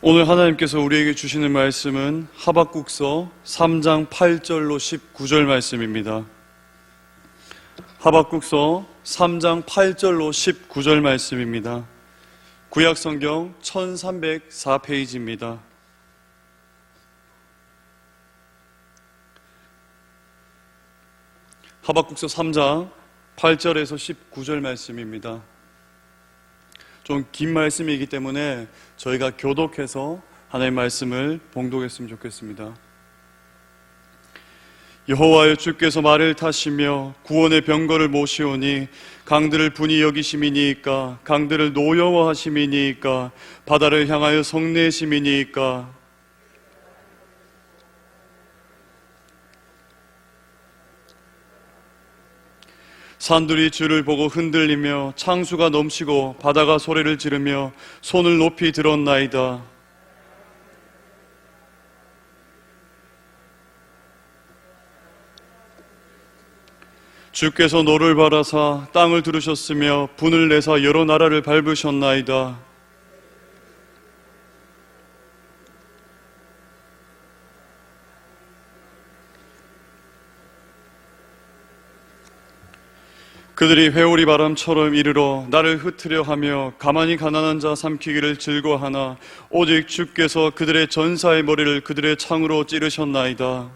오늘 하나님께서 우리에게 주시는 말씀은 하박국서 3장 8절로 19절 말씀입니다. 하박국서 3장 8절로 19절 말씀입니다. 구약성경 1304페이지입니다. 하박국서 3장 8절에서 19절 말씀입니다. 좀 긴 말씀이기 때문에 저희가 교독해서 하나님의 말씀을 봉독했으면 좋겠습니다. 여호와여, 주께서 말을 타시며 구원의 병거를 모시오니 강들을 분이 여기심이니이까, 강들을 노여워하심이니이까, 바다를 향하여 성내심이니이까. 산들이 주를 보고 흔들리며 창수가 넘치고 바다가 소리를 지르며 손을 높이 들었나이다. 주께서 노를 바라사 땅을 두르셨으며 분을 내사 여러 나라를 밟으셨나이다. 그들이 회오리 바람처럼 이르러 나를 흩으려 하며 가만히 가난한 자 삼키기를 즐거워하나 오직 주께서 그들의 전사의 머리를 그들의 창으로 찌르셨나이다.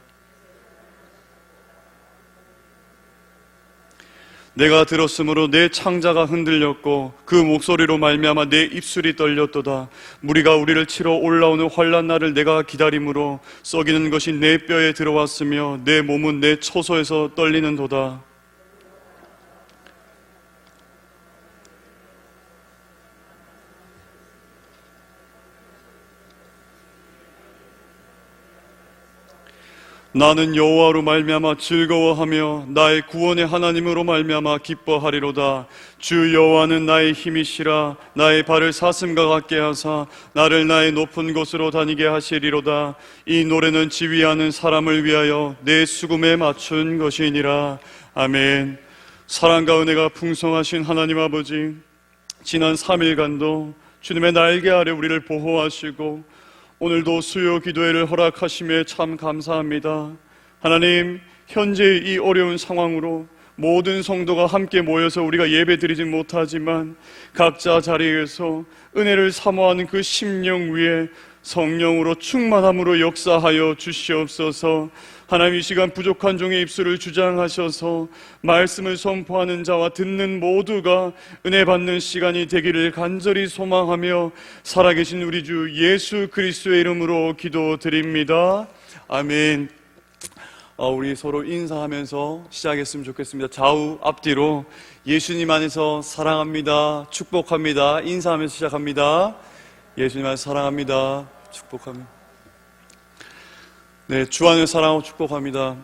내가 들었으므로 내 창자가 흔들렸고 그 목소리로 말미암아 내 입술이 떨렸도다. 무리가 우리를 치러 올라오는 환난 날을 내가 기다림으로 썩이는 것이 내 뼈에 들어왔으며 내 몸은 내 처소에서 떨리는도다. 나는 여호와로 말미암아 즐거워하며 나의 구원의 하나님으로 말미암아 기뻐하리로다. 주 여호와는 나의 힘이시라. 나의 발을 사슴과 같게 하사 나를 나의 높은 곳으로 다니게 하시리로다. 이 노래는 지휘하는 사람을 위하여 내 수금에 맞춘 것이니라. 아멘. 사랑과 은혜가 풍성하신 하나님 아버지, 지난 3일간도 주님의 날개 아래 우리를 보호하시고 오늘도 수요 기도회를 허락하심에 참 감사합니다. 하나님, 현재 이 어려운 상황으로 모든 성도가 함께 모여서 우리가 예배 드리지 못하지만 각자 자리에서 은혜를 사모하는 그 심령 위에 성령으로 충만함으로 역사하여 주시옵소서. 하나님, 이 시간 부족한 종의 입술을 주장하셔서 말씀을 선포하는 자와 듣는 모두가 은혜 받는 시간이 되기를 간절히 소망하며 살아계신 우리 주 예수 그리스도의 이름으로 기도드립니다. 아멘. 우리 서로 인사하면서 시작했으면 좋겠습니다. 좌우 앞뒤로 예수님 안에서 사랑합니다, 축복합니다 인사하면서 시작합니다. 예수님 안에서 사랑합니다, 축복합니다. 네, 주 안에 사랑하고 축복합니다.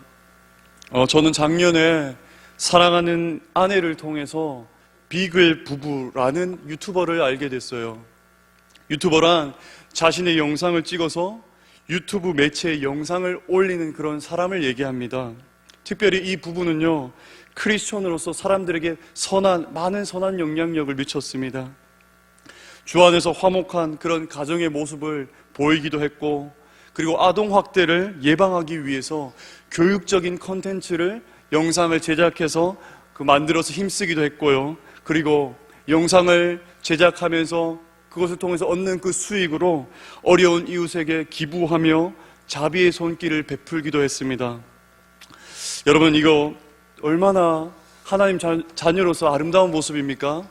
저는 작년에 사랑하는 아내를 통해서 비글 부부라는 유튜버를 알게 됐어요. 유튜버란 자신의 영상을 찍어서 유튜브 매체에 영상을 올리는 그런 사람을 얘기합니다. 특별히 이 부부는요, 크리스천으로서 사람들에게 많은 선한 영향력을 미쳤습니다. 주 안에서 화목한 그런 가정의 모습을 보이기도 했고, 그리고 아동학대를 예방하기 위해서 교육적인 콘텐츠를 영상을 제작해서 만들어서 힘쓰기도 했고요. 그리고 영상을 제작하면서 그것을 통해서 얻는 그 수익으로 어려운 이웃에게 기부하며 자비의 손길을 베풀기도 했습니다. 여러분, 이거 얼마나 하나님 자녀로서 아름다운 모습입니까?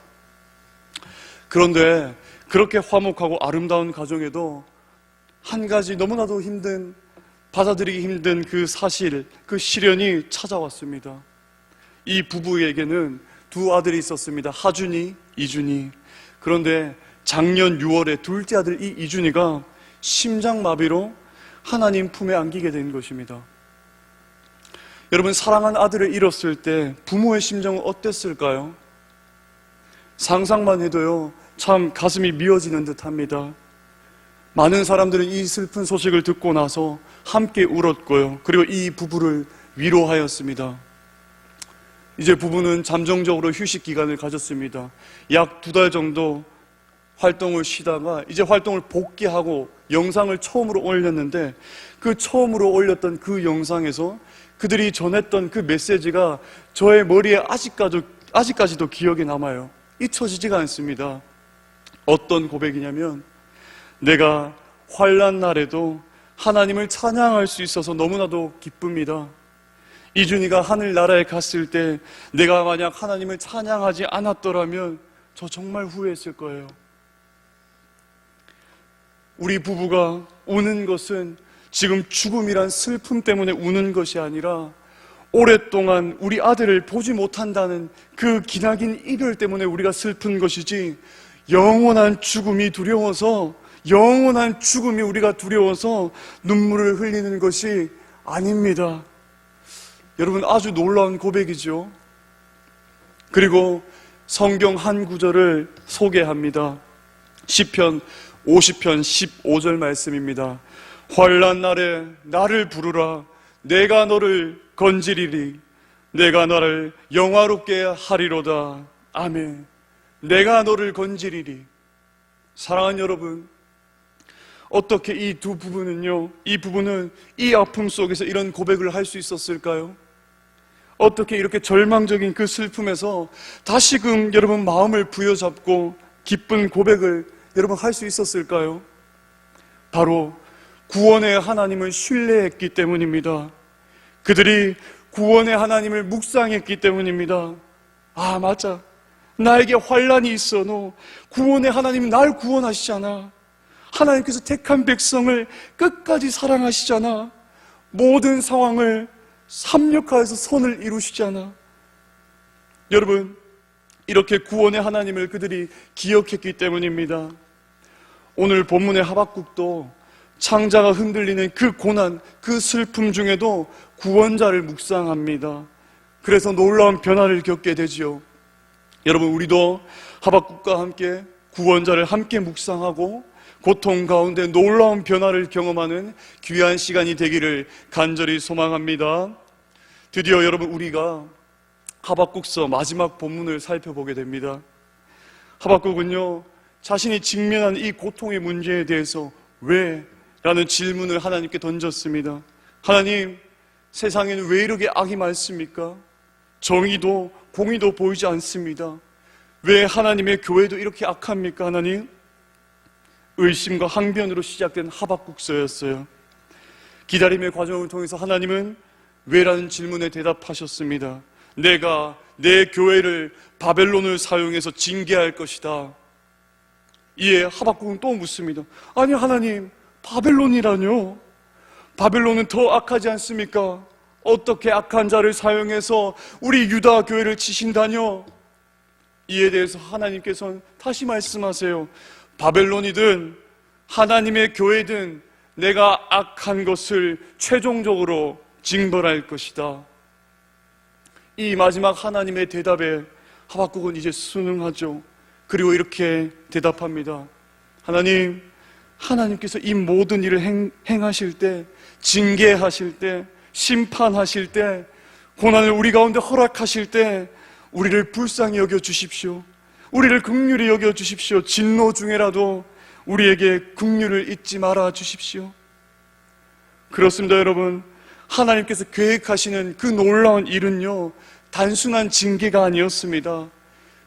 그런데 그렇게 화목하고 아름다운 가정에도 한 가지 너무나도 받아들이기 힘든 그 사실, 그 시련이 찾아왔습니다. 이 부부에게는 두 아들이 있었습니다. 하준이, 이준이. 그런데 작년 6월에 둘째 아들 이 이준이가 심장마비로 하나님 품에 안기게 된 것입니다. 여러분, 사랑한 아들을 잃었을 때 부모의 심정은 어땠을까요? 상상만 해도요, 참 가슴이 미어지는 듯합니다. 많은 사람들은 이 슬픈 소식을 듣고 나서 함께 울었고요, 그리고 이 부부를 위로하였습니다. 이제 부부는 잠정적으로 휴식 기간을 가졌습니다. 약 2달 정도 활동을 쉬다가 이제 활동을 복귀하고 영상을 처음으로 올렸는데, 그 처음으로 올렸던 그 영상에서 그들이 전했던 그 메시지가 저의 머리에 아직까지도 기억에 남아요. 잊혀지지가 않습니다. 어떤 고백이냐면, 내가 환난 날에도 하나님을 찬양할 수 있어서 너무나도 기쁩니다. 이준이가 하늘나라에 갔을 때 내가 만약 하나님을 찬양하지 않았더라면 저 정말 후회했을 거예요. 우리 부부가 우는 것은 지금 죽음이란 슬픔 때문에 우는 것이 아니라 오랫동안 우리 아들을 보지 못한다는 그 기나긴 이별 때문에 우리가 슬픈 것이지, 영원한 죽음이 우리가 두려워서 눈물을 흘리는 것이 아닙니다. 여러분, 아주 놀라운 고백이죠. 그리고 성경 한 구절을 소개합니다. 시편 50편 15절 말씀입니다. 환난 날에 나를 부르라. 내가 너를 건지리리. 내가 너를 영화롭게 하리로다. 아멘. 내가 너를 건지리리. 사랑하는 여러분, 어떻게 이 두 부부는요, 이 부부는 이 아픔 속에서 이런 고백을 할 수 있었을까요? 어떻게 이렇게 절망적인 그 슬픔에서 다시금 여러분 마음을 부여잡고 기쁜 고백을 여러분 할 수 있었을까요? 바로 구원의 하나님을 신뢰했기 때문입니다. 그들이 구원의 하나님을 묵상했기 때문입니다. 아, 맞아. 나에게 환난이 있어도 구원의 하나님이 날 구원하시잖아. 하나님께서 택한 백성을 끝까지 사랑하시잖아. 모든 상황을 합력하여서 선을 이루시잖아. 여러분, 이렇게 구원의 하나님을 그들이 기억했기 때문입니다. 오늘 본문의 하박국도 창자가 흔들리는 그 고난, 그 슬픔 중에도 구원자를 묵상합니다. 그래서 놀라운 변화를 겪게 되지요. 여러분, 우리도 하박국과 함께 구원자를 함께 묵상하고 고통 가운데 놀라운 변화를 경험하는 귀한 시간이 되기를 간절히 소망합니다. 드디어 여러분, 우리가 하박국서 마지막 본문을 살펴보게 됩니다. 하박국은요, 자신이 직면한 이 고통의 문제에 대해서 왜? 라는 질문을 하나님께 던졌습니다. 하나님, 세상에는 왜 이렇게 악이 많습니까? 정의도 공의도 보이지 않습니다. 왜 하나님의 교회도 이렇게 악합니까, 하나님? 의심과 항변으로 시작된 하박국서였어요. 기다림의 과정을 통해서 하나님은 왜라는 질문에 대답하셨습니다. 내가 내 교회를 바벨론을 사용해서 징계할 것이다. 이에 하박국은 또 묻습니다. 아니 하나님, 바벨론이라뇨? 바벨론은 더 악하지 않습니까? 어떻게 악한 자를 사용해서 우리 유다 교회를 치신다뇨? 이에 대해서 하나님께서는 다시 말씀하세요. 바벨론이든 하나님의 교회든 내가 악한 것을 최종적으로 징벌할 것이다. 이 마지막 하나님의 대답에 하박국은 이제 순응하죠. 그리고 이렇게 대답합니다. 하나님, 하나님께서 이 모든 일을 행하실 때, 징계하실 때, 심판하실 때, 고난을 우리 가운데 허락하실 때 우리를 불쌍히 여겨 주십시오. 우리를 긍휼히 여겨 주십시오. 진노 중에라도 우리에게 긍휼을 잊지 말아 주십시오. 그렇습니다, 여러분. 하나님께서 계획하시는 그 놀라운 일은요, 단순한 징계가 아니었습니다.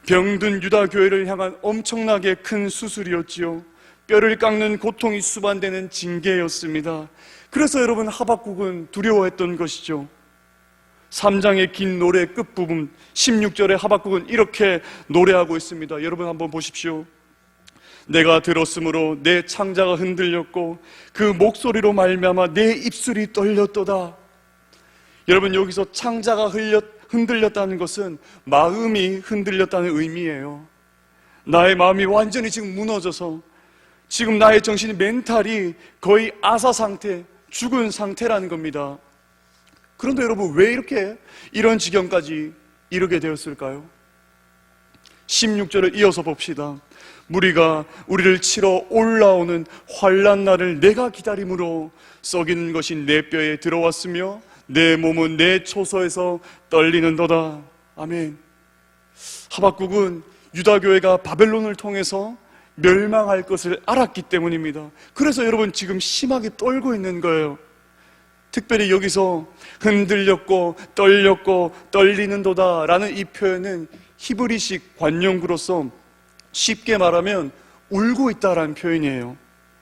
병든 유다 교회를 향한 엄청나게 큰 수술이었지요. 뼈를 깎는 고통이 수반되는 징계였습니다. 그래서 여러분, 하박국은 두려워했던 것이죠. 3장의 긴 노래 끝부분 16절에 하박국은 이렇게 노래하고 있습니다. 여러분 한번 보십시오. 내가 들었으므로 내 창자가 흔들렸고 그 목소리로 말미암아 내 입술이 떨렸도다. 여러분, 여기서 창자가 흔들렸다는 것은 마음이 흔들렸다는 의미예요. 나의 마음이 완전히 지금 무너져서 지금 나의 정신이, 멘탈이 거의 아사 상태, 죽은 상태라는 겁니다. 그런데 여러분, 왜 이렇게 이런 지경까지 이르게 되었을까요? 16절을 이어서 봅시다. 무리가 우리를 치러 올라오는 환난 날을 내가 기다림으로 썩이는 것이 내 뼈에 들어왔으며 내 몸은 내 초소에서 떨리는도다. 아멘. 하박국은 유다교회가 바벨론을 통해서 멸망할 것을 알았기 때문입니다. 그래서 여러분 지금 심하게 떨고 있는 거예요. 특별히 여기서 흔들렸고 떨렸고 떨리는도다 라는 이 표현은 히브리식 관용구로서 쉽게 말하면 울고 있다라는 표현이에요.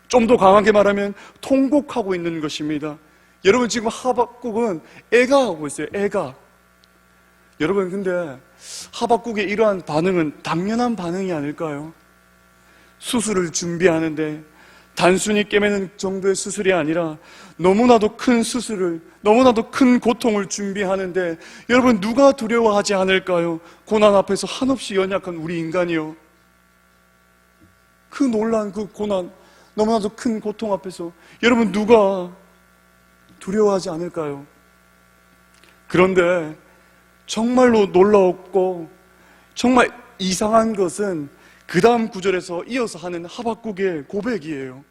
좀 더 강하게 말하면 통곡하고 있는 것입니다. 여러분 지금 하박국은 애가하고 있어요. 애가. 여러분 근데 하박국의 이러한 반응은 당연한 반응이 아닐까요? 수술을 준비하는데 단순히 꿰매는 정도의 수술이 아니라 너무나도 큰 수술을, 너무나도 큰 고통을 준비하는데 여러분 누가 두려워하지 않을까요? 고난 앞에서 한없이 연약한 우리 인간이요. 그 놀란 그 고난, 너무나도 큰 고통 앞에서 여러분 누가 두려워하지 않을까요? 그런데 정말로 놀라웠고 정말 이상한 것은 그 다음 구절에서 이어서 하는 하박국의 고백이에요.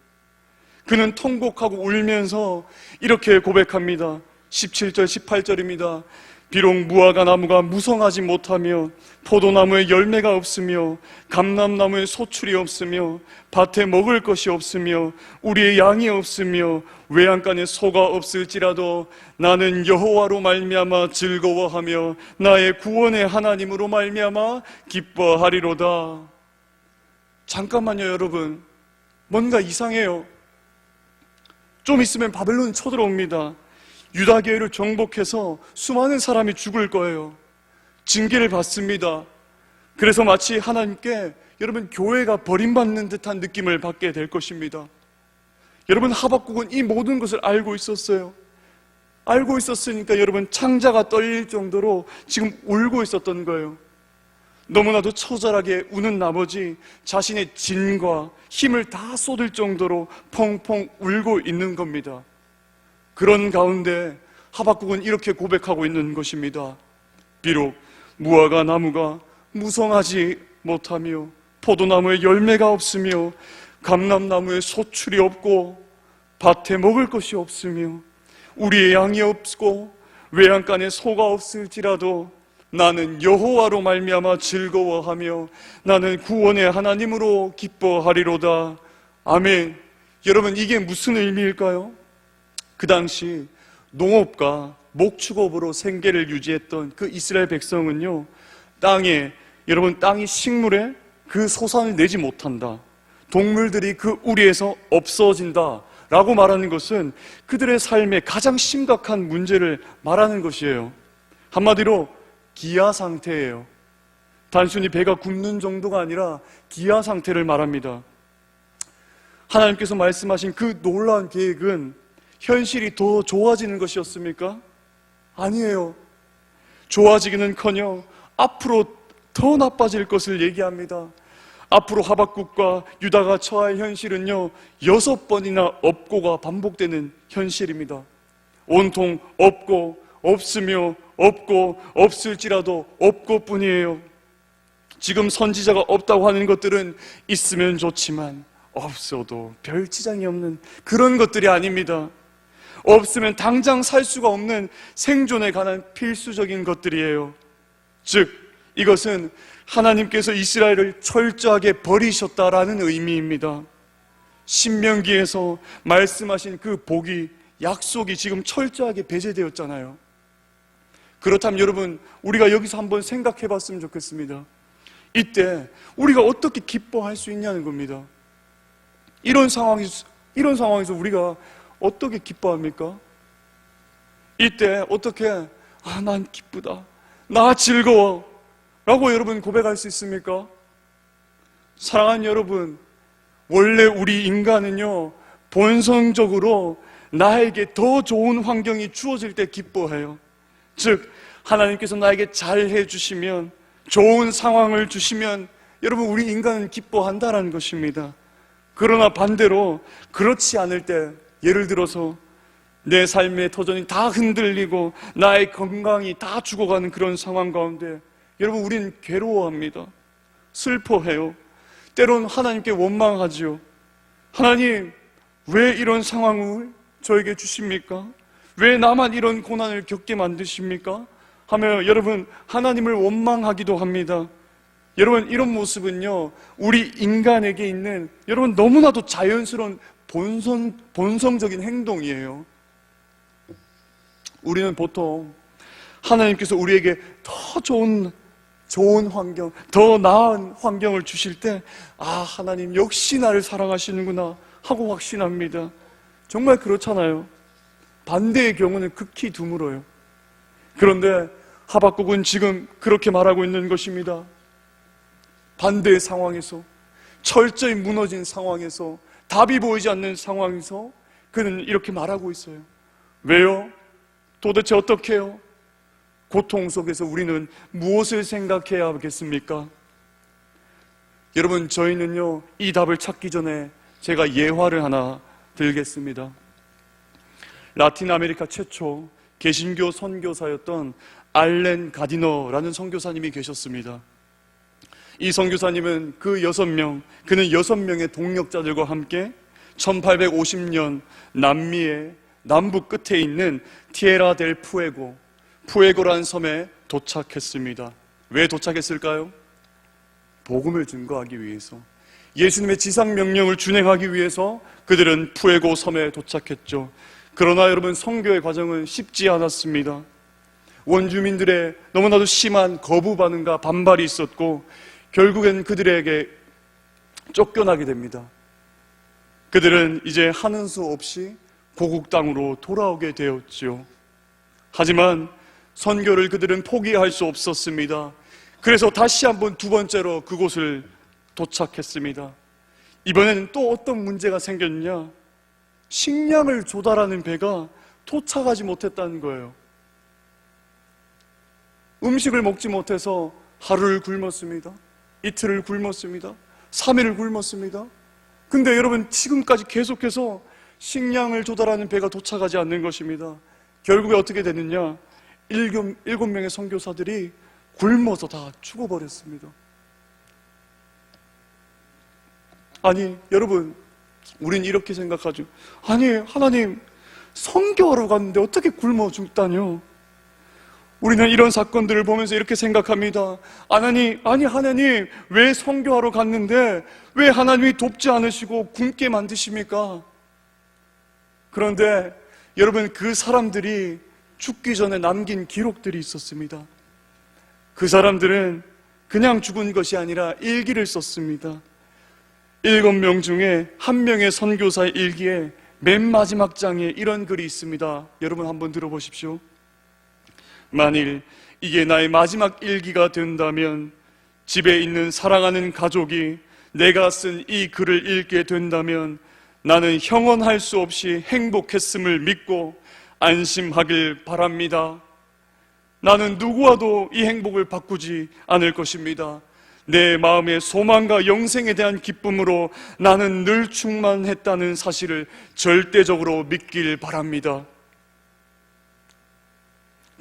그는 통곡하고 울면서 이렇게 고백합니다. 17절 18절입니다. 비록 무화과 나무가 무성하지 못하며 포도나무에 열매가 없으며 감람나무에 소출이 없으며 밭에 먹을 것이 없으며 우리의 양이 없으며 외양간에 소가 없을지라도 나는 여호와로 말미암아 즐거워하며 나의 구원의 하나님으로 말미암아 기뻐하리로다. 잠깐만요 여러분, 뭔가 이상해요. 좀 있으면 바벨론이 쳐들어옵니다. 유다교회를 정복해서 수많은 사람이 죽을 거예요. 징계를 받습니다. 그래서 마치 하나님께 여러분 교회가 버림받는 듯한 느낌을 받게 될 것입니다. 여러분 하박국은 이 모든 것을 알고 있었어요. 알고 있었으니까 여러분 창자가 떨릴 정도로 지금 울고 있었던 거예요. 너무나도 처절하게 우는 나머지 자신의 진과 힘을 다 쏟을 정도로 펑펑 울고 있는 겁니다. 그런 가운데 하박국은 이렇게 고백하고 있는 것입니다. 비록 무화과 나무가 무성하지 못하며 포도나무에 열매가 없으며 감람나무에 소출이 없고 밭에 먹을 것이 없으며 우리의 양이 없고 외양간에 소가 없을지라도 나는 여호와로 말미암아 즐거워하며 나는 구원의 하나님으로 기뻐하리로다. 아멘. 여러분 이게 무슨 의미일까요? 그 당시 농업과 목축업으로 생계를 유지했던 그 이스라엘 백성은요, 땅에, 여러분 땅이 식물에 그 소산을 내지 못한다, 동물들이 그 우리에서 없어진다 라고 말하는 것은 그들의 삶의 가장 심각한 문제를 말하는 것이에요. 한마디로 기아 상태예요. 단순히 배가 굶는 정도가 아니라 기아 상태를 말합니다. 하나님께서 말씀하신 그 놀라운 계획은 현실이 더 좋아지는 것이었습니까? 아니에요. 좋아지기는커녕 앞으로 더 나빠질 것을 얘기합니다. 앞으로 하박국과 유다가 처할 현실은요 6번이나 없고가 반복되는 현실입니다. 온통 없고 없으며 없고 없을지라도 없고 뿐이에요. 지금 선지자가 없다고 하는 것들은 있으면 좋지만 없어도 별 지장이 없는 그런 것들이 아닙니다. 없으면 당장 살 수가 없는 생존에 관한 필수적인 것들이에요. 즉 이것은 하나님께서 이스라엘을 철저하게 버리셨다라는 의미입니다. 신명기에서 말씀하신 그 복이, 약속이 지금 철저하게 배제되었잖아요. 그렇다면 여러분 우리가 여기서 한번 생각해 봤으면 좋겠습니다. 이때 우리가 어떻게 기뻐할 수 있냐는 겁니다. 이런 상황에서 우리가 어떻게 기뻐합니까? 이때 어떻게 난 기쁘다, 나 즐거워 라고 여러분 고백할 수 있습니까? 사랑하는 여러분, 원래 우리 인간은요 본성적으로 나에게 더 좋은 환경이 주어질 때 기뻐해요. 즉 하나님께서 나에게 잘해 주시면, 좋은 상황을 주시면 여러분 우리 인간은 기뻐한다라는 것입니다. 그러나 반대로 그렇지 않을 때, 예를 들어서 내 삶의 터전이 다 흔들리고 나의 건강이 다 죽어가는 그런 상황 가운데 여러분 우리는 괴로워합니다. 슬퍼해요. 때론 하나님께 원망하지요. 하나님 왜 이런 상황을 저에게 주십니까? 왜 나만 이런 고난을 겪게 만드십니까? 하며 여러분 하나님을 원망하기도 합니다. 여러분, 이런 모습은요, 우리 인간에게 있는 여러분 너무나도 자연스러운 본성적인 행동이에요. 우리는 보통 하나님께서 우리에게 더 좋은 환경, 더 나은 환경을 주실 때, 하나님 역시 나를 사랑하시는구나 하고 확신합니다. 정말 그렇잖아요. 반대의 경우는 극히 드물어요. 그런데 하박국은 지금 그렇게 말하고 있는 것입니다. 반대의 상황에서, 철저히 무너진 상황에서, 답이 보이지 않는 상황에서 그는 이렇게 말하고 있어요. 왜요? 도대체 어떻게 해요? 고통 속에서 우리는 무엇을 생각해야 하겠습니까? 여러분, 저희는요, 이 답을 찾기 전에 제가 예화를 하나 들겠습니다. 라틴 아메리카 최초 개신교 선교사였던 알렌 가디너라는 선교사님이 계셨습니다. 이 선교사님은 그는 6명의 동역자들과 함께 1850년 남미의 남부 끝에 있는 티에라 델 푸에고라는 섬에 도착했습니다. 왜 도착했을까요? 복음을 증거하기 위해서, 예수님의 지상 명령을 준행하기 위해서 그들은 푸에고 섬에 도착했죠. 그러나 여러분, 선교의 과정은 쉽지 않았습니다. 원주민들의 너무나도 심한 거부 반응과 반발이 있었고, 결국엔 그들에게 쫓겨나게 됩니다. 그들은 이제 하는 수 없이 고국 땅으로 돌아오게 되었지요. 하지만 선교를 그들은 포기할 수 없었습니다. 그래서 다시 한번 두 번째로 그곳을 도착했습니다. 이번에는 또 어떤 문제가 생겼냐? 식량을 조달하는 배가 도착하지 못했다는 거예요. 음식을 먹지 못해서 하루를 굶었습니다. 이틀을 굶었습니다. 3일을 굶었습니다. 근데 여러분, 지금까지 계속해서 식량을 조달하는 배가 도착하지 않는 것입니다. 결국에 어떻게 됐느냐? 7명의 선교사들이 굶어서 다 죽어버렸습니다. 아니, 여러분, 우린 이렇게 생각하죠. 아니, 하나님, 선교하러 갔는데 어떻게 굶어 죽다뇨? 우리는 이런 사건들을 보면서 이렇게 생각합니다. 하나님, 왜 선교하러 갔는데 왜 하나님이 돕지 않으시고 굶게 만드십니까? 그런데 여러분, 그 사람들이 죽기 전에 남긴 기록들이 있었습니다. 그 사람들은 그냥 죽은 것이 아니라 일기를 썼습니다. 7명 중에 1명의 선교사의 일기에 맨 마지막 장에 이런 글이 있습니다. 여러분, 한번 들어보십시오. 만일 이게 나의 마지막 일기가 된다면, 집에 있는 사랑하는 가족이 내가 쓴 이 글을 읽게 된다면 나는 형언할 수 없이 행복했음을 믿고 안심하길 바랍니다. 나는 누구와도 이 행복을 바꾸지 않을 것입니다. 내 마음의 소망과 영생에 대한 기쁨으로 나는 늘 충만했다는 사실을 절대적으로 믿길 바랍니다.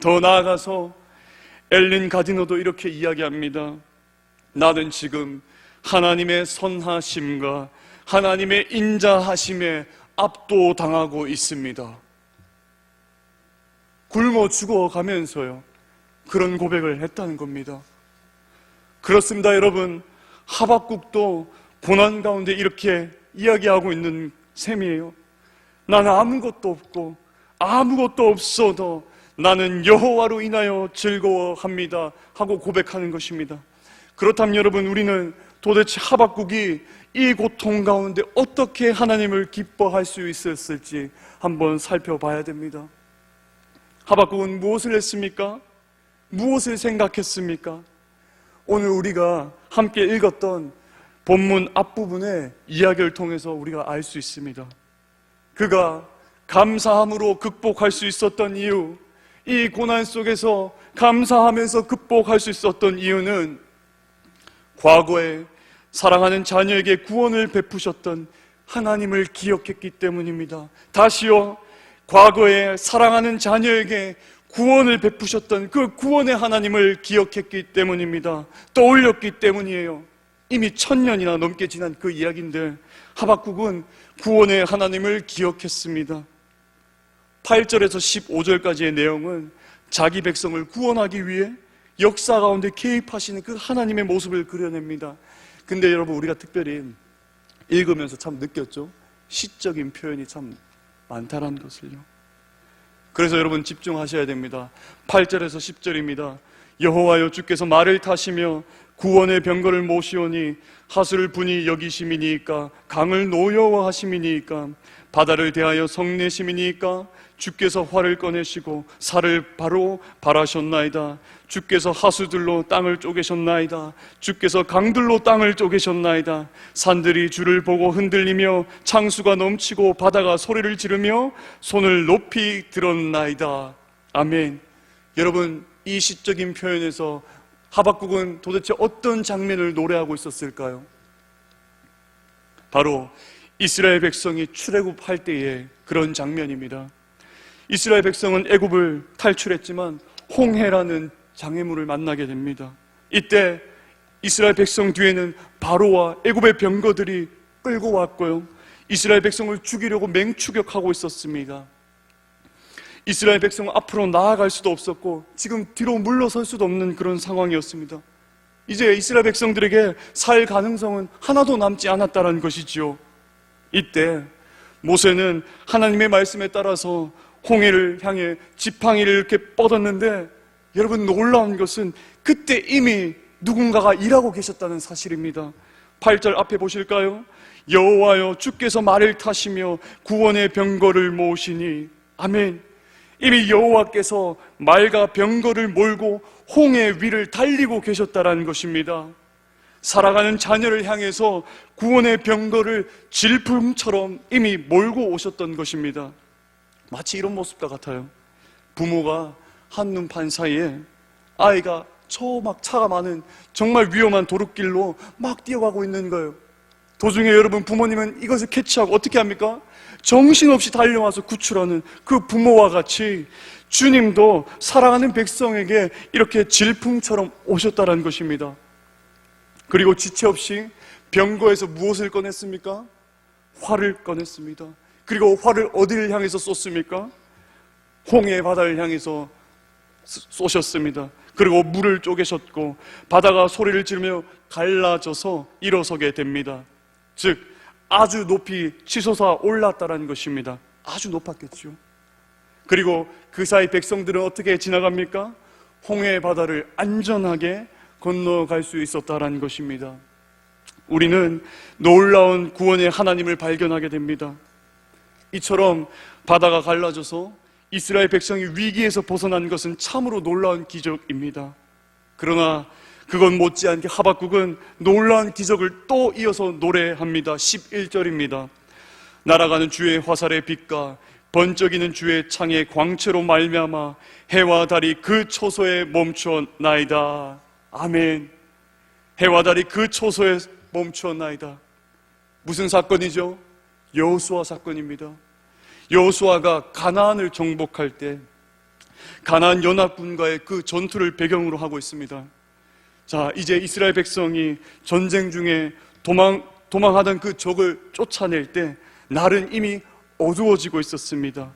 더 나아가서 엘린 가디노도 이렇게 이야기합니다. 나는 지금 하나님의 선하심과 하나님의 인자하심에 압도당하고 있습니다. 굶어 죽어가면서요, 그런 고백을 했다는 겁니다. 그렇습니다, 여러분. 하박국도 고난 가운데 이렇게 이야기하고 있는 셈이에요. 나는 아무것도 없고 아무것도 없어도 나는 여호와로 인하여 즐거워합니다 하고 고백하는 것입니다. 그렇다면 여러분, 우리는 도대체 하박국이 이 고통 가운데 어떻게 하나님을 기뻐할 수 있었을지 한번 살펴봐야 됩니다. 하박국은 무엇을 했습니까? 무엇을 생각했습니까? 오늘 우리가 함께 읽었던 본문 앞부분의 이야기를 통해서 우리가 알 수 있습니다. 그가 감사함으로 극복할 수 있었던 이유, 이 고난 속에서 감사하면서 극복할 수 있었던 이유는 과거에 사랑하는 자녀에게 구원을 베푸셨던 하나님을 기억했기 때문입니다. 다시요, 과거에 사랑하는 자녀에게 구원을 베푸셨던 그 구원의 하나님을 기억했기 때문입니다. 떠올렸기 때문이에요. 이미 1000년이나 넘게 지난 그 이야기인데 하박국은 구원의 하나님을 기억했습니다. 8절에서 15절까지의 내용은 자기 백성을 구원하기 위해 역사 가운데 개입하시는 그 하나님의 모습을 그려냅니다. 근데 여러분, 우리가 특별히 읽으면서 참 느꼈죠? 시적인 표현이 참 많다라는 것을요. 그래서 여러분 집중하셔야 됩니다. 8절에서 10절입니다. 여호와여, 주께서 말을 타시며 구원의 병거를 모시오니 하수를 분이 여기심이니까, 강을 노여워하심이니까, 바다를 대하여 성내심이니까, 주께서 활을 꺼내시고 살을 바로 발하셨나이다. 주께서 하수들로 땅을 쪼개셨나이다. 주께서 강들로 땅을 쪼개셨나이다. 산들이 주를 보고 흔들리며 창수가 넘치고 바다가 소리를 지르며 손을 높이 들었나이다. 아멘. 여러분, 이 시적인 표현에서 하박국은 도대체 어떤 장면을 노래하고 있었을까요? 바로 이스라엘 백성이 출애굽할 때의 그런 장면입니다. 이스라엘 백성은 애굽을 탈출했지만 홍해라는 장애물을 만나게 됩니다. 이때 이스라엘 백성 뒤에는 바로와 애굽의 병거들이 끌고 왔고요, 이스라엘 백성을 죽이려고 맹추격하고 있었습니다. 이스라엘 백성은 앞으로 나아갈 수도 없었고 지금 뒤로 물러설 수도 없는 그런 상황이었습니다. 이제 이스라엘 백성들에게 살 가능성은 하나도 남지 않았다는 것이지요. 이때 모세는 하나님의 말씀에 따라서 홍해를 향해 지팡이를 이렇게 뻗었는데, 여러분, 놀라운 것은 그때 이미 누군가가 일하고 계셨다는 사실입니다. 8절 앞에 보실까요? 여호와여, 주께서 말을 타시며 구원의 병거를 모으시니. 아멘. 이미 여호와께서 말과 병거를 몰고 홍해 위를 달리고 계셨다라는 것입니다. 살아가는 자녀를 향해서 구원의 병거를 질풍처럼 이미 몰고 오셨던 것입니다. 마치 이런 모습과 같아요. 부모가 한눈판 사이에 아이가 막 차가 많은 정말 위험한 도로길로 막 뛰어가고 있는 거예요. 도중에 여러분, 부모님은 이것을 캐치하고 어떻게 합니까? 정신없이 달려와서 구출하는 그 부모와 같이 주님도 사랑하는 백성에게 이렇게 질풍처럼 오셨다는 것입니다. 그리고 지체 없이 병거에서 무엇을 꺼냈습니까? 활을 꺼냈습니다. 그리고 활을 어디를 향해서 쏟습니까? 홍해 바다를 향해서 쏘셨습니다. 그리고 물을 쪼개셨고 바다가 소리를 지르며 갈라져서 일어서게 됩니다. 즉 아주 높이 치솟아 올랐다는 것입니다. 아주 높았겠죠. 그리고 그 사이 백성들은 어떻게 지나갑니까? 홍해 바다를 안전하게 건너갈 수 있었다는 것입니다. 우리는 놀라운 구원의 하나님을 발견하게 됩니다. 이처럼 바다가 갈라져서 이스라엘 백성이 위기에서 벗어난 것은 참으로 놀라운 기적입니다. 그러나 그건 못지않게 하박국은 놀라운 기적을 또 이어서 노래합니다. 11절입니다. 날아가는 주의 화살의 빛과 번쩍이는 주의 창의 광채로 말미암아 해와 달이 그 초소에 멈추었나이다. 아멘. 해와 달이 그 초소에 멈추었나이다. 무슨 사건이죠? 여호수아 사건입니다. 여호수아가 가나안을 정복할 때 가나안 연합군과의 그 전투를 배경으로 하고 있습니다. 자, 이제 이스라엘 백성이 전쟁 중에 도망하던 그 적을 쫓아낼 때 날은 이미 어두워지고 있었습니다.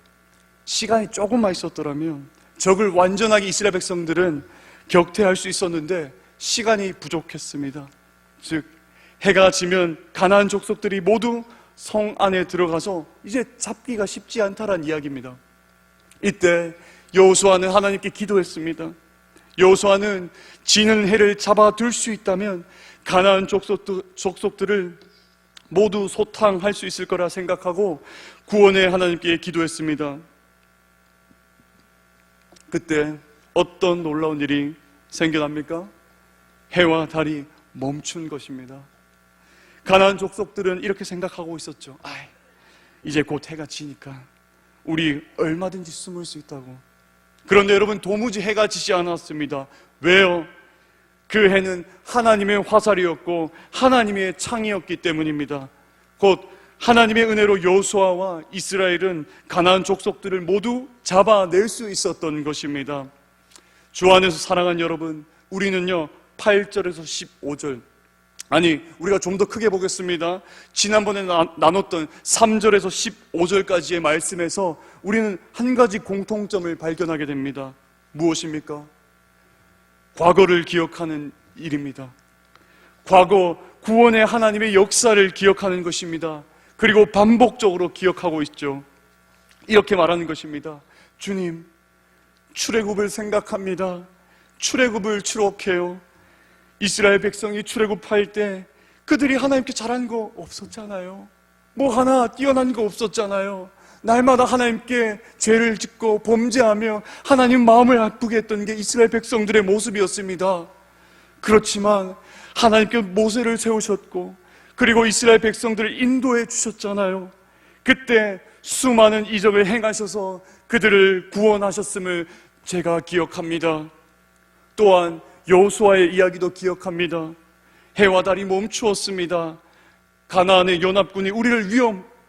시간이 조금만 있었더라면 적을 완전하게 이스라엘 백성들은 격퇴할 수 있었는데 시간이 부족했습니다. 즉 해가 지면 가나안 족속들이 모두 성 안에 들어가서 이제 잡기가 쉽지 않다란 이야기입니다. 이때 여호수아는 하나님께 기도했습니다. 여호수아는 지는 해를 잡아둘 수 있다면 가나안 족속들을 모두 소탕할 수 있을 거라 생각하고 구원의 하나님께 기도했습니다. 그때 어떤 놀라운 일이 생겨납니까? 해와 달이 멈춘 것입니다. 가나안 족속들은 이렇게 생각하고 있었죠. 이제 곧 해가 지니까 우리 얼마든지 숨을 수 있다고. 그런데 여러분, 도무지 해가 지지 않았습니다. 왜요? 그 해는 하나님의 화살이었고 하나님의 창이었기 때문입니다. 곧 하나님의 은혜로 여호수아와 이스라엘은 가나안 족속들을 모두 잡아낼 수 있었던 것입니다. 주 안에서 사랑하는 여러분, 우리는요 8절에서 15절, 우리가 좀 더 크게 보겠습니다. 지난번에 나눴던 3절에서 15절까지의 말씀에서 우리는 한 가지 공통점을 발견하게 됩니다. 무엇입니까? 과거를 기억하는 일입니다. 과거 구원의 하나님의 역사를 기억하는 것입니다. 그리고 반복적으로 기억하고 있죠. 이렇게 말하는 것입니다. 주님, 출애굽을 생각합니다. 출애굽을 추억해요. 이스라엘 백성이 출애굽할 때 그들이 하나님께 잘한 거 없었잖아요. 뭐 하나 뛰어난 거 없었잖아요. 날마다 하나님께 죄를 짓고 범죄하며 하나님 마음을 아프게 했던 게 이스라엘 백성들의 모습이었습니다. 그렇지만 하나님께 모세를 세우셨고 그리고 이스라엘 백성들을 인도해 주셨잖아요. 그때 수많은 이적을 행하셔서 그들을 구원하셨음을 제가 기억합니다. 또한 여호수아의 이야기도 기억합니다. 해와 달이 멈추었습니다. 가나안의 연합군이 우리를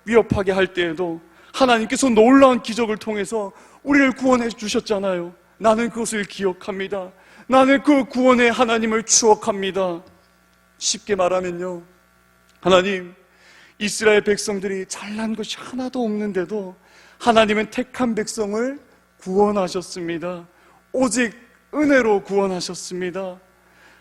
위협하게 할 때에도 하나님께서 놀라운 기적을 통해서 우리를 구원해 주셨잖아요. 나는 그것을 기억합니다. 나는 그 구원의 하나님을 추억합니다. 쉽게 말하면요, 하나님, 이스라엘 백성들이 잘난 것이 하나도 없는데도 하나님은 택한 백성을 구원하셨습니다. 오직 은혜로 구원하셨습니다.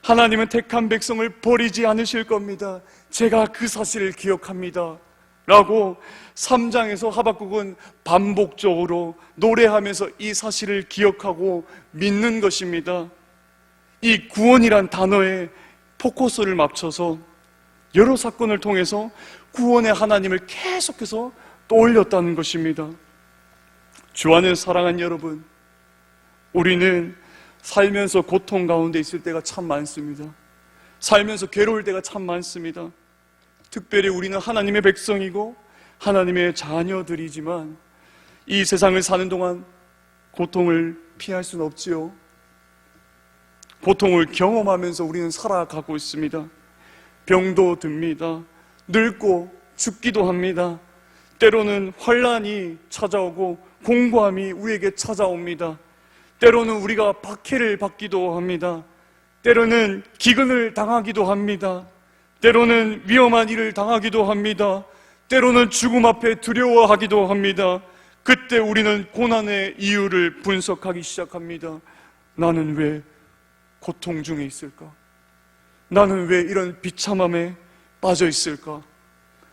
하나님은 택한 백성을 버리지 않으실 겁니다. 제가 그 사실을 기억합니다. 라고 3장에서 하박국은 반복적으로 노래하면서 이 사실을 기억하고 믿는 것입니다. 이 구원이란 단어에 포커스를 맞춰서 여러 사건을 통해서 구원의 하나님을 계속해서 떠올렸다는 것입니다. 주 안에 사랑하는 여러분, 우리는 살면서 고통 가운데 있을 때가 참 많습니다. 살면서 괴로울 때가 참 많습니다. 특별히 우리는 하나님의 백성이고 하나님의 자녀들이지만 이 세상을 사는 동안 고통을 피할 수는 없지요. 고통을 경험하면서 우리는 살아가고 있습니다. 병도 듭니다. 늙고 죽기도 합니다. 때로는 환난이 찾아오고 공고함이 우리에게 찾아옵니다. 때로는 우리가 박해를 받기도 합니다. 때로는 기근을 당하기도 합니다. 때로는 위험한 일을 당하기도 합니다. 때로는 죽음 앞에 두려워하기도 합니다. 그때 우리는 고난의 이유를 분석하기 시작합니다. 나는 왜 고통 중에 있을까? 나는 왜 이런 비참함에 빠져 있을까?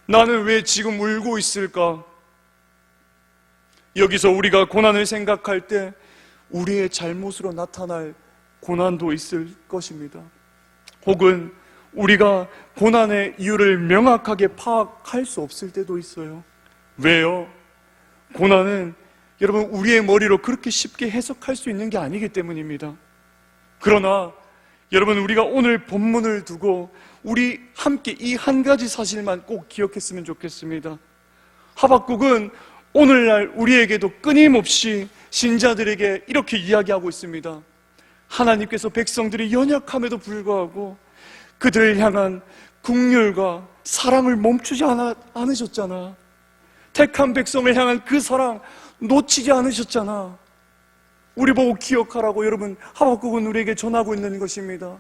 나는 왜 지금 울고 있을까? 여기서 우리가 고난을 생각할 때 우리의 잘못으로 나타날 고난도 있을 것입니다. 혹은 우리가 고난의 이유를 명확하게 파악할 수 없을 때도 있어요. 왜요? 고난은 여러분 우리의 머리로 그렇게 쉽게 해석할 수 있는 게 아니기 때문입니다. 그러나 여러분, 우리가 오늘 본문을 두고 우리 함께 이 한 가지 사실만 꼭 기억했으면 좋겠습니다. 하박국은 오늘날 우리에게도 끊임없이 신자들에게 이렇게 이야기하고 있습니다. 하나님께서 백성들이 연약함에도 불구하고 그들을 향한 긍휼과 사랑을 멈추지 않으셨잖아. 택한 백성을 향한 그 사랑 놓치지 않으셨잖아. 우리 보고 기억하라고 여러분 하박국은 우리에게 전하고 있는 것입니다.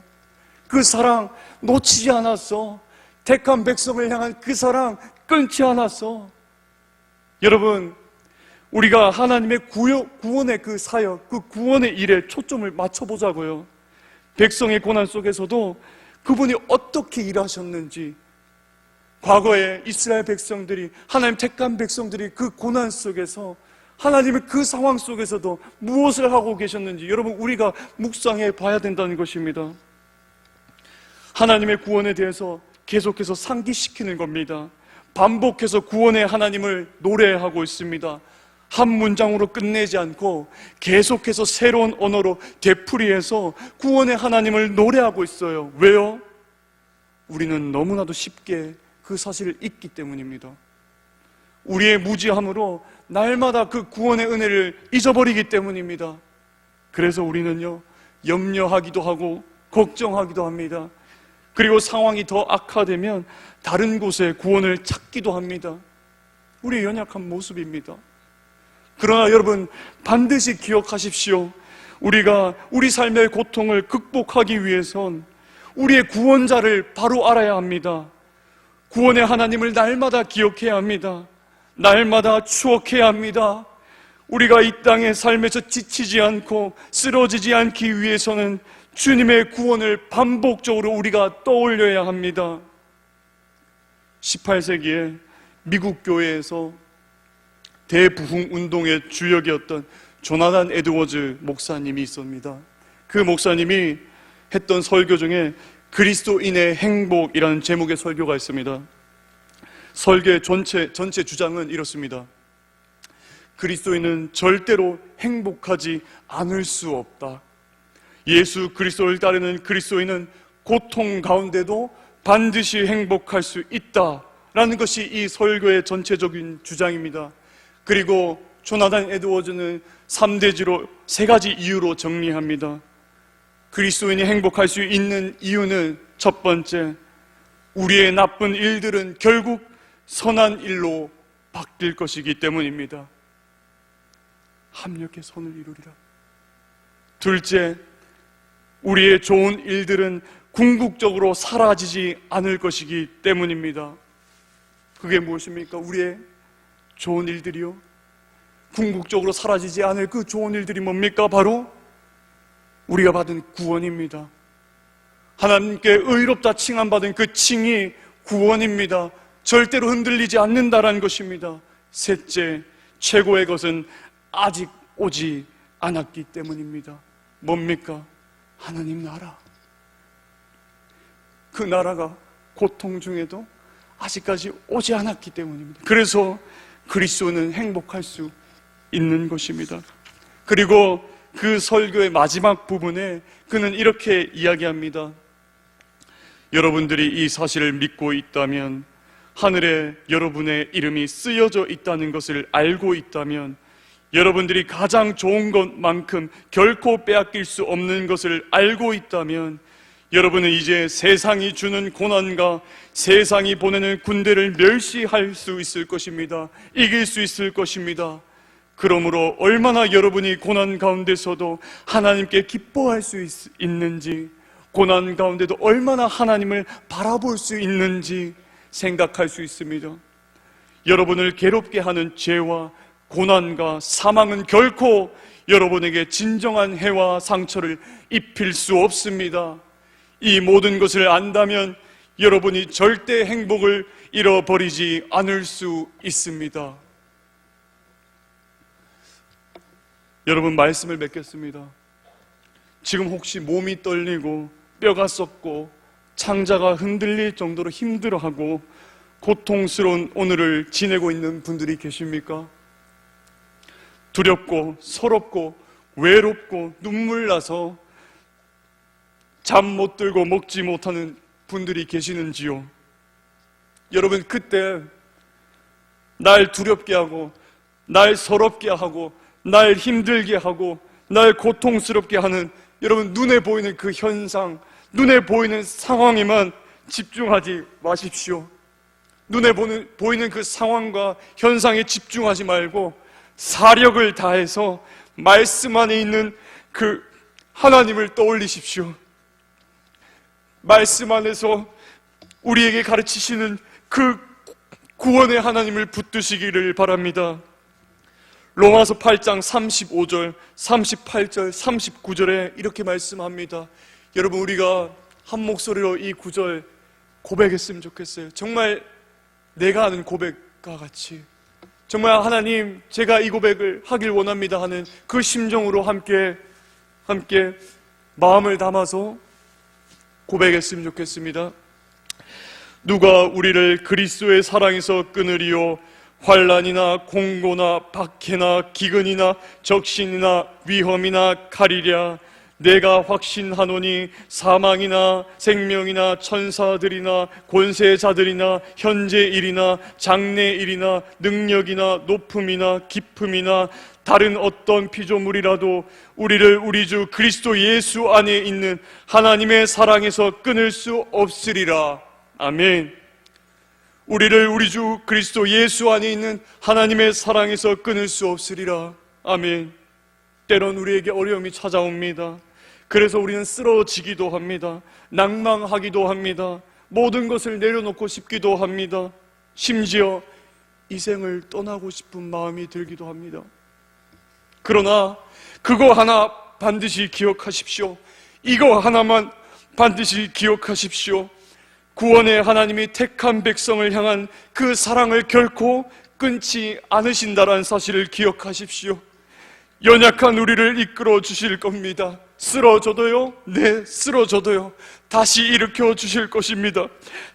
그 사랑 놓치지 않았어. 택한 백성을 향한 그 사랑 끊지 않았어. 여러분, 우리가 하나님의 구원의 그 사역, 그 구원의 일에 초점을 맞춰보자고요. 백성의 고난 속에서도 그분이 어떻게 일하셨는지, 과거에 이스라엘 백성들이, 하나님 택한 백성들이 그 고난 속에서 하나님의 그 상황 속에서도 무엇을 하고 계셨는지 여러분 우리가 묵상해 봐야 된다는 것입니다. 하나님의 구원에 대해서 계속해서 상기시키는 겁니다. 반복해서 구원의 하나님을 노래하고 있습니다. 한 문장으로 끝내지 않고 계속해서 새로운 언어로 되풀이해서 구원의 하나님을 노래하고 있어요. 왜요? 우리는 너무나도 쉽게 그 사실을 잊기 때문입니다. 우리의 무지함으로 날마다 그 구원의 은혜를 잊어버리기 때문입니다. 그래서 우리는요, 염려하기도 하고 걱정하기도 합니다. 그리고 상황이 더 악화되면 다른 곳에 구원을 찾기도 합니다. 우리의 연약한 모습입니다. 그러나 여러분 반드시 기억하십시오. 우리가 우리 삶의 고통을 극복하기 위해선 우리의 구원자를 바로 알아야 합니다. 구원의 하나님을 날마다 기억해야 합니다. 날마다 추억해야 합니다. 우리가 이 땅의 삶에서 지치지 않고 쓰러지지 않기 위해서는 주님의 구원을 반복적으로 우리가 떠올려야 합니다. 18세기에 미국 교회에서 대부흥 운동의 주역이었던 조나단 에드워즈 목사님이 있습니다. 그 목사님이 했던 설교 중에 그리스도인의 행복이라는 제목의 설교가 있습니다. 설교의 전체 주장은 이렇습니다. 그리스도인은 절대로 행복하지 않을 수 없다. 예수 그리스도를 따르는 그리스도인은 고통 가운데도 반드시 행복할 수 있다라는 것이 이 설교의 전체적인 주장입니다. 그리고 조나단 에드워즈는 3대지로 3가지 이유로 정리합니다. 그리스도인이 행복할 수 있는 이유는 첫 번째, 우리의 나쁜 일들은 결국 선한 일로 바뀔 것이기 때문입니다. 합력해 선을 이루리라. 둘째, 우리의 좋은 일들은 궁극적으로 사라지지 않을 것이기 때문입니다. 그게 무엇입니까? 우리의 좋은 일들이요? 궁극적으로 사라지지 않을 그 좋은 일들이 뭡니까? 바로 우리가 받은 구원입니다. 하나님께 의롭다 칭함받은 그 칭이 구원입니다. 절대로 흔들리지 않는다라는 것입니다. 셋째, 최고의 것은 아직 오지 않았기 때문입니다. 뭡니까? 하나님 나라. 그 나라가 고통 중에도 아직까지 오지 않았기 때문입니다. 그래서 그리스도는 행복할 수 있는 것입니다. 그리고 그 설교의 마지막 부분에 그는 이렇게 이야기합니다. 여러분들이 이 사실을 믿고 있다면, 하늘에 여러분의 이름이 쓰여져 있다는 것을 알고 있다면, 여러분들이 가장 좋은 것만큼 결코 빼앗길 수 없는 것을 알고 있다면, 여러분은 이제 세상이 주는 고난과 세상이 보내는 군대를 멸시할 수 있을 것입니다. 이길 수 있을 것입니다. 그러므로 얼마나 여러분이 고난 가운데서도 하나님께 기뻐할 수 있는지, 고난 가운데도 얼마나 하나님을 바라볼 수 있는지 생각할 수 있습니다. 여러분을 괴롭게 하는 죄와 고난과 사망은 결코 여러분에게 진정한 해와 상처를 입힐 수 없습니다. 이 모든 것을 안다면 여러분이 절대 행복을 잃어버리지 않을 수 있습니다. 여러분, 말씀을 맺겠습니다. 지금 혹시 몸이 떨리고 뼈가 썩고 창자가 흔들릴 정도로 힘들어하고 고통스러운 오늘을 지내고 있는 분들이 계십니까? 두렵고 서럽고 외롭고 눈물 나서 잠 못 들고 먹지 못하는 분들이 계시는지요? 여러분, 그때 날 두렵게 하고 날 서럽게 하고 날 힘들게 하고 날 고통스럽게 하는 여러분 눈에 보이는 그 현상, 눈에 보이는 상황에만 집중하지 마십시오. 눈에 보이는 그 상황과 현상에 집중하지 말고 사력을 다해서 말씀 안에 있는 그 하나님을 떠올리십시오. 말씀 안에서 우리에게 가르치시는 그 구원의 하나님을 붙드시기를 바랍니다. 로마서 8장 35절, 38절, 39절에 이렇게 말씀합니다. 여러분, 우리가 한 목소리로 이 구절 고백했으면 좋겠어요. 정말 내가 하는 고백과 같이, 정말 하나님, 제가 이 고백을 하길 원합니다 하는 그 심정으로 함께 마음을 담아서 고백했으면 좋겠습니다. 누가 우리를 그리스도의 사랑에서 끊으리요? 환난이나 공고나 박해나 기근이나 적신이나 위험이나 칼이랴. 내가 확신하노니 사망이나 생명이나 천사들이나 권세자들이나 현재일이나 장래일이나 능력이나 높음이나 깊음이나 다른 어떤 피조물이라도 우리를 우리 주 그리스도 예수 안에 있는 하나님의 사랑에서 끊을 수 없으리라. 아멘. 우리를 우리 주 그리스도 예수 안에 있는 하나님의 사랑에서 끊을 수 없으리라. 아멘. 때론 우리에게 어려움이 찾아옵니다. 그래서 우리는 쓰러지기도 합니다. 낭망하기도 합니다. 모든 것을 내려놓고 싶기도 합니다. 심지어 이 생을 떠나고 싶은 마음이 들기도 합니다. 그러나 그거 하나 반드시 기억하십시오. 이거 하나만 반드시 기억하십시오. 구원의 하나님이 택한 백성을 향한 그 사랑을 결코 끊지 않으신다라는 사실을 기억하십시오. 연약한 우리를 이끌어 주실 겁니다. 쓰러져도요? 네, 쓰러져도요. 다시 일으켜 주실 것입니다.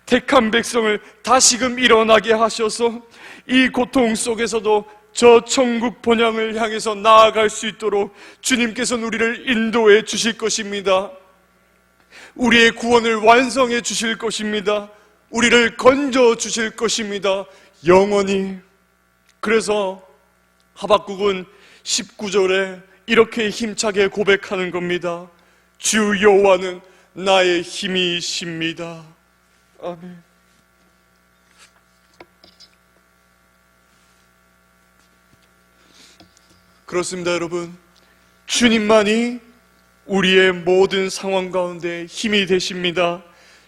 택한 백성을 다시금 일어나게 하셔서 이 고통 속에서도 저 천국 본향을 향해서 나아갈 수 있도록 주님께서는 우리를 인도해 주실 것입니다. 우리의 구원을 완성해 주실 것입니다. 우리를 건져 주실 것입니다. 영원히. 그래서 하박국은 19절에 이렇게 힘차게 고백하는 겁니다. 주 여호와는 나의 힘이십니다. 아멘. 그렇습니다, 여러분. 주님만이 우리의 모든 상황 가운데 힘이 되십니다.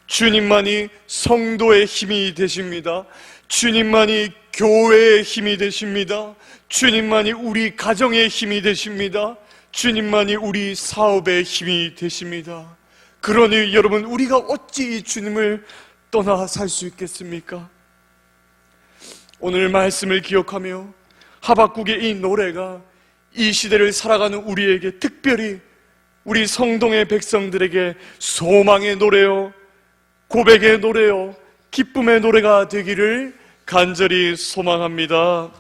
주님만이 성도의 힘이 되십니다. 주님만이 교회의 힘이 되십니다. 주님만이 우리 가정의 힘이 되십니다. 주님만이 우리 사업의 힘이 되십니다. 그러니 여러분, 우리가 어찌 이 주님을 떠나 살 수 있겠습니까? 오늘 말씀을 기억하며 하박국의 이 노래가 이 시대를 살아가는 우리에게, 특별히 우리 성동의 백성들에게 소망의 노래요, 고백의 노래요, 기쁨의 노래가 되기를 간절히 소망합니다.